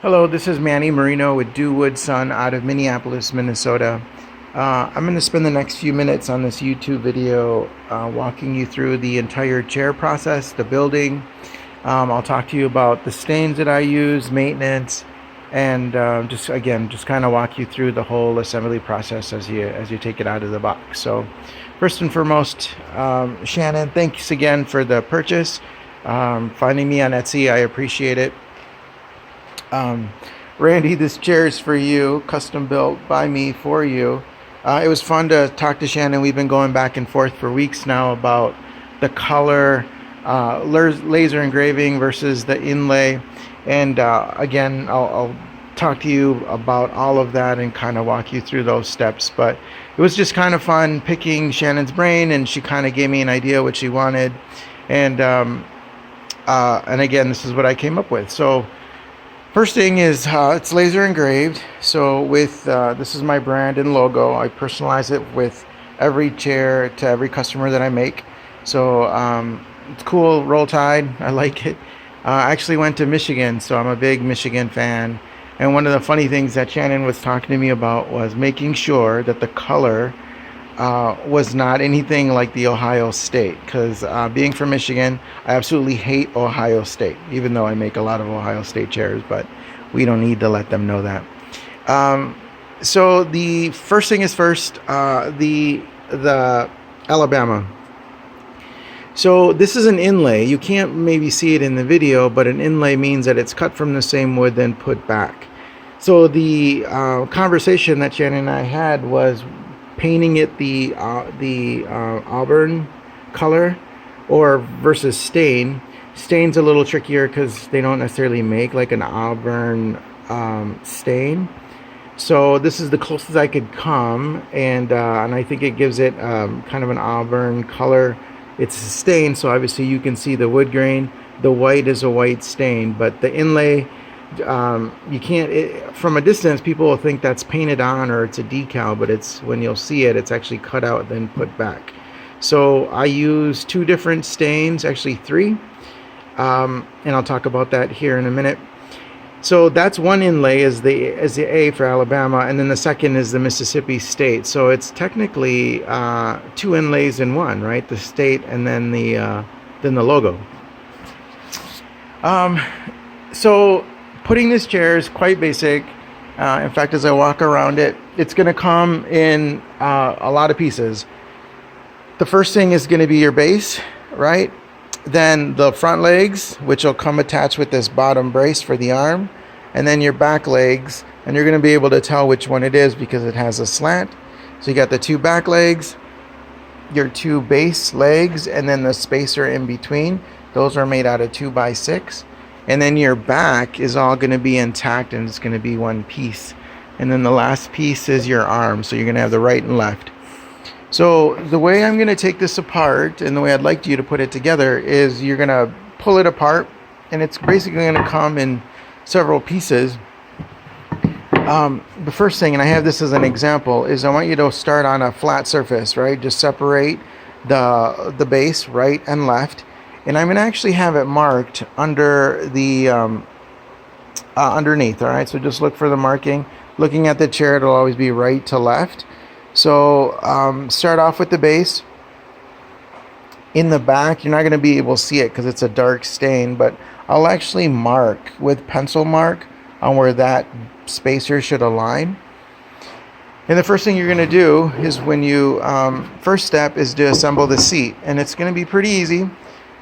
Hello, this is Manny Marino with Dew Sun out of Minneapolis, Minnesota. I'm going to spend the next few minutes on this YouTube video walking you through the entire chair process, the building. I'll talk to you about the stains that I use, maintenance, and just kind of walk you through the whole assembly process as you take it out of the box. So, first and foremost, Shannon, thanks again for the purchase. Finding me on Etsy, I appreciate it. Um, Randy, this chair is for you, custom built by me for you. It was fun to talk to Shannon. We've been going back and forth for weeks now about the color, laser engraving versus the inlay. And again, I'll talk to you about all of that and kind of walk you through those steps. But it was just kind of fun picking Shannon's brain, and she kind of gave me an idea what she wanted. And again, this is what I came up with. So first thing is it's laser engraved. So with this is my brand and logo. I personalize it with every chair to every customer that I make. So it's cool. Roll Tide. I like it. I actually went to Michigan, so I'm a big Michigan fan. And one of the funny things that Shannon was talking to me about was making sure that the color was not anything like the Ohio State. Because being from Michigan, I absolutely hate Ohio State, even though I make a lot of Ohio State chairs, but we don't need to let them know that. So the first thing is first, the Alabama. So this is an inlay. You can't maybe see it in the video, but an inlay means that it's cut from the same wood then put back. So the conversation that Shannon and I had was painting it the auburn color or versus stain. Stain's a little trickier because they don't necessarily make like an auburn stain. So this is the closest I could come, and I think it gives it kind of an auburn color. It's a stain, so obviously you can see the wood grain. The white is a white stain, but the inlay, you can't, from a distance, people will think that's painted on or it's a decal, but it's when you'll see it, it's actually cut out then put back. So I use two different stains, actually three, and I'll talk about that here in a minute. So that's one inlay is the A for Alabama, and then the second is the Mississippi State. So it's technically two inlays in one, right? The state and then the logo. So putting this chair is quite basic. In fact, as I walk around it, it's going to come in a lot of pieces. The first thing is going to be your base, right? Then the front legs, which will come attached with this bottom brace for the arm, and then your back legs, and you're going to be able to tell which one it is because it has a slant. So you got the two back legs, your two base legs, and then the spacer in between. Those are made out of 2x6. And then your back is all going to be intact, and it's going to be one piece. And then the last piece is your arm. So you're going to have the right and left. So the way I'm going to take this apart, and the way I'd like you to put it together, is you're going to pull it apart, and it's basically going to come in several pieces. The first thing, and I have this as an example, is I want you to start on a flat surface, right? Just separate the base right and left. And I'm going to actually have it marked under the underneath, all right? So just look for the marking. Looking at the chair, it'll always be right to left. So start off with the base. In the back, you're not going to be able to see it because it's a dark stain, but I'll actually mark with pencil mark on where that spacer should align. And the first thing you're going to do is when you, first step is to assemble the seat. And it's going to be pretty easy,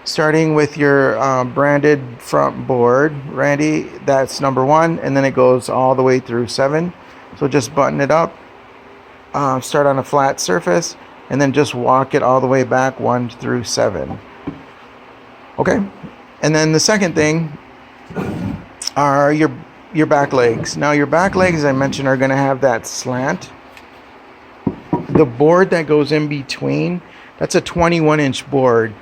starting with your branded front board. Randy, that's number 1, and then it goes all the way through 7. So just button it up. Start on a flat surface, and then just walk it all the way back 1 through 7. Okay, and then the second thing are your back legs. Now your back legs, as I mentioned, are going to have that slant. The board that goes in between, that's a 21-inch board.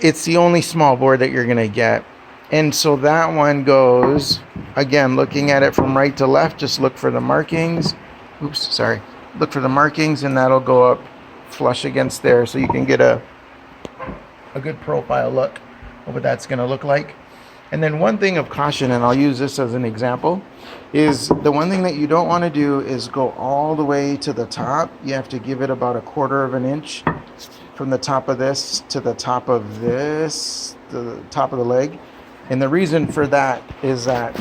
It's the only small board that you're going to get. And so that one goes, again, looking at it from right to left, just look for the markings. Oops, sorry. Look for the markings, and that'll go up flush against there, so you can get a good profile look of what that's going to look like. And then one thing of caution, and I'll use this as an example, is the one thing that you don't want to do is go all the way to the top. You have to give it about a quarter of an inch from the top of this to the top of this, the top of the leg. And the reason for that is that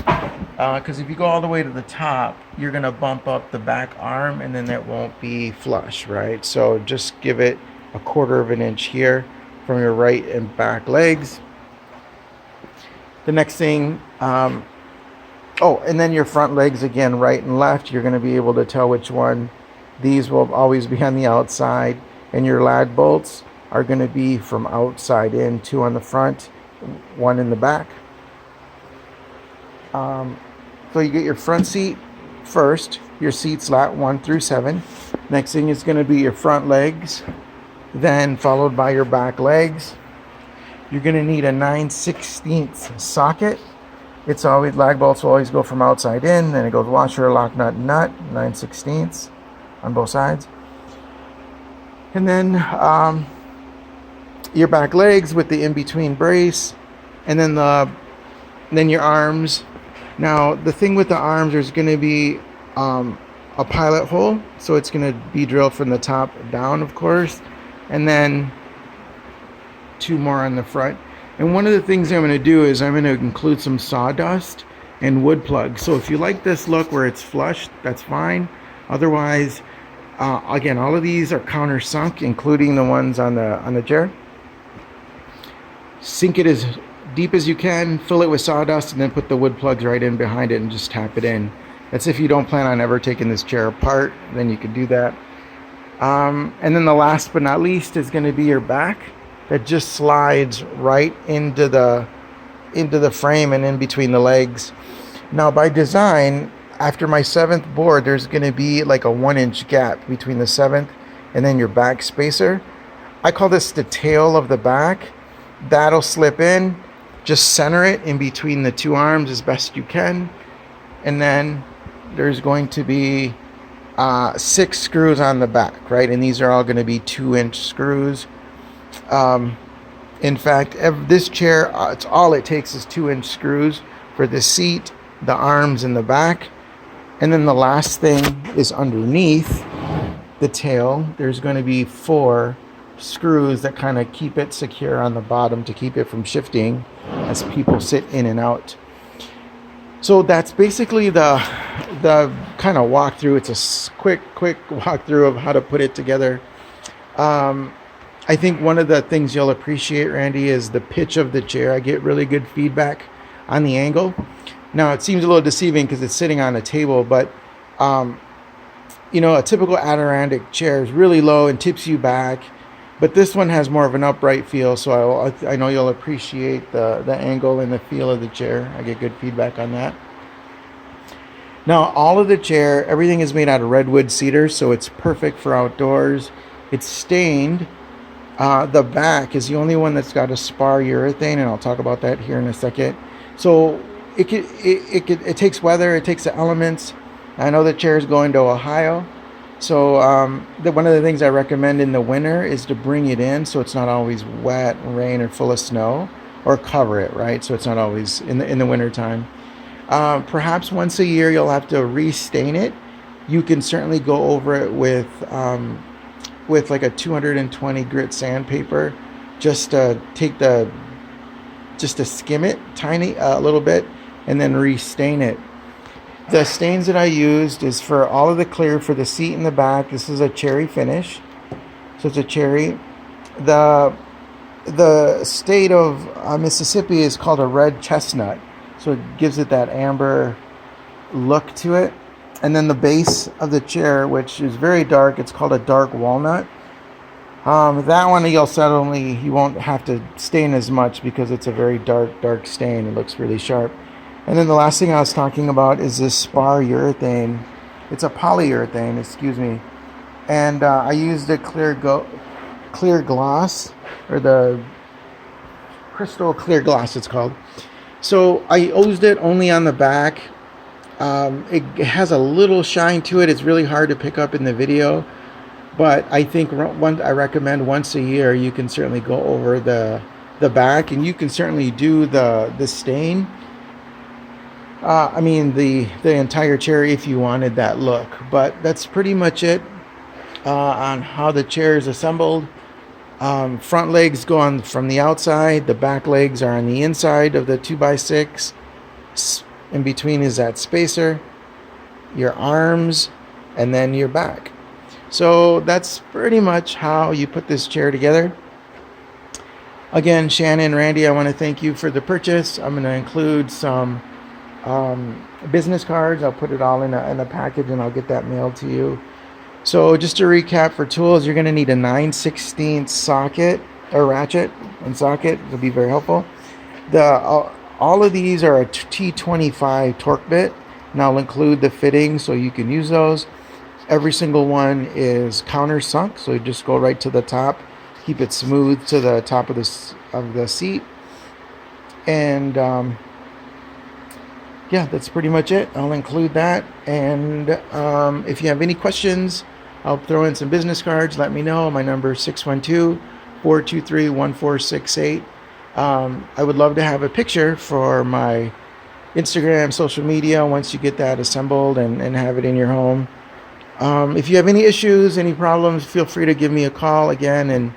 because if you go all the way to the top, you're going to bump up the back arm and then it won't be flush, right? So just give it a quarter of an inch here from your right and back legs. The next thing, and then your front legs again, right and left, you're going to be able to tell which one. These will always be on the outside, and your lag bolts are going to be from outside in, 2 on the front, 1 in the back. So you get your front seat first, your seat slat 1 through 7. Next thing is going to be your front legs, then followed by your back legs. You're going to need a 9/16 socket. It's always, lag bolts will always go from outside in, then it goes washer, lock nut, nut, 9/16 on both sides. And then your back legs with the in-between brace, and then your arms. Now the thing with the arms, there's going to be a pilot hole, so it's going to be drilled from the top down, of course, and then 2 more on the front. And one of the things I'm going to do is I'm going to include some sawdust and wood plugs. So if you like this look where it's flush, that's fine. Otherwise, again, all of these are countersunk, including the ones on the chair. Sink it as deep as you can, fill it with sawdust, and then put the wood plugs right in behind it and just tap it in. That's if you don't plan on ever taking this chair apart, then you could do that. And then the last but not least is going to be your back. That just slides right into the frame and in between the legs. Now by design, after my 7th board, there's going to be like a 1-inch gap between the 7th and then your back spacer. I call this the tail of the back. That'll slip in. Just center it in between the 2 arms as best you can. And then there's going to be 6 screws on the back, right? And these are all going to be 2-inch screws. In fact, this chair, all it takes is 2-inch screws for the seat, the arms, and the back. And then the last thing is underneath the tail. There's going to be 4 screws that kind of keep it secure on the bottom to keep it from shifting as people sit in and out. So that's basically the kind of walkthrough. It's a quick walkthrough of how to put it together. I think one of the things you'll appreciate, Randy, is the pitch of the chair. I get really good feedback on the angle. Now, it seems a little deceiving because it's sitting on a table, but, a typical Adirondack chair is really low and tips you back, but this one has more of an upright feel, so I know you'll appreciate the angle and the feel of the chair. I get good feedback on that. Now, all of the chair, everything is made out of redwood cedar, so it's perfect for outdoors. It's stained. The back is the only one that's got a spar urethane, and I'll talk about that here in a second. So it takes weather, it takes the elements. I know the chair is going to Ohio, so one of the things I recommend in the winter is to bring it in so it's not always wet, rain, or full of snow, or cover it, right? So it's not always in the winter time. Perhaps once a year you'll have to restain it. You can certainly go over it with like a 220 grit sandpaper, just to skim it a little bit and then restain it. The stains that I used is for all of the clear for the seat in the back. This is a cherry finish, so it's a cherry. The state of Mississippi is called a red chestnut, so it gives it that amber look to it. And then the base of the chair, which is very dark, it's called a dark walnut. That one you won't have to stain as much because it's a very dark stain. It looks really sharp. And then the last thing I was talking about is this spar urethane. It's a polyurethane, excuse me. And I used a clear gloss, or the crystal clear gloss it's called. So I used it only on the back. It has a little shine to it. It's really hard to pick up in the video, but I think I recommend once a year you can certainly go over the the back, and you can certainly do the stain. I mean the entire chair if you wanted that look. But that's pretty much it on how the chair is assembled. Front legs go on from the outside. The back legs are on the inside of the 2x6. In between is that spacer, your arms, and then your back. So that's pretty much how you put this chair together. Again, Shannon, Randy, I want to thank you for the purchase. I'm going to include some business cards. I'll put it all in a package and I'll get that mailed to you. So just to recap, for tools, you're going to need a 9/16 socket or ratchet and socket. It'll be very helpful. All of these are a T25 torque bit, and I'll include the fittings so you can use those. Every single one is countersunk, so you just go right to the top, keep it smooth to the top of the seat, and yeah, that's pretty much it. I'll include that, and if you have any questions, I'll throw in some business cards. Let me know. My number is 612-423-1468. I would love to have a picture for my Instagram, social media, once you get that assembled and have it in your home. If you have any issues, any problems, feel free to give me a call again, and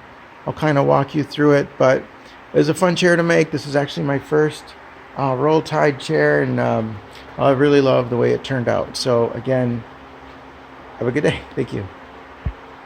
I'll kind of walk you through it. But it was a fun chair to make. This is actually my first roll tide chair, and I really love the way it turned out. So again, have a good day. Thank you.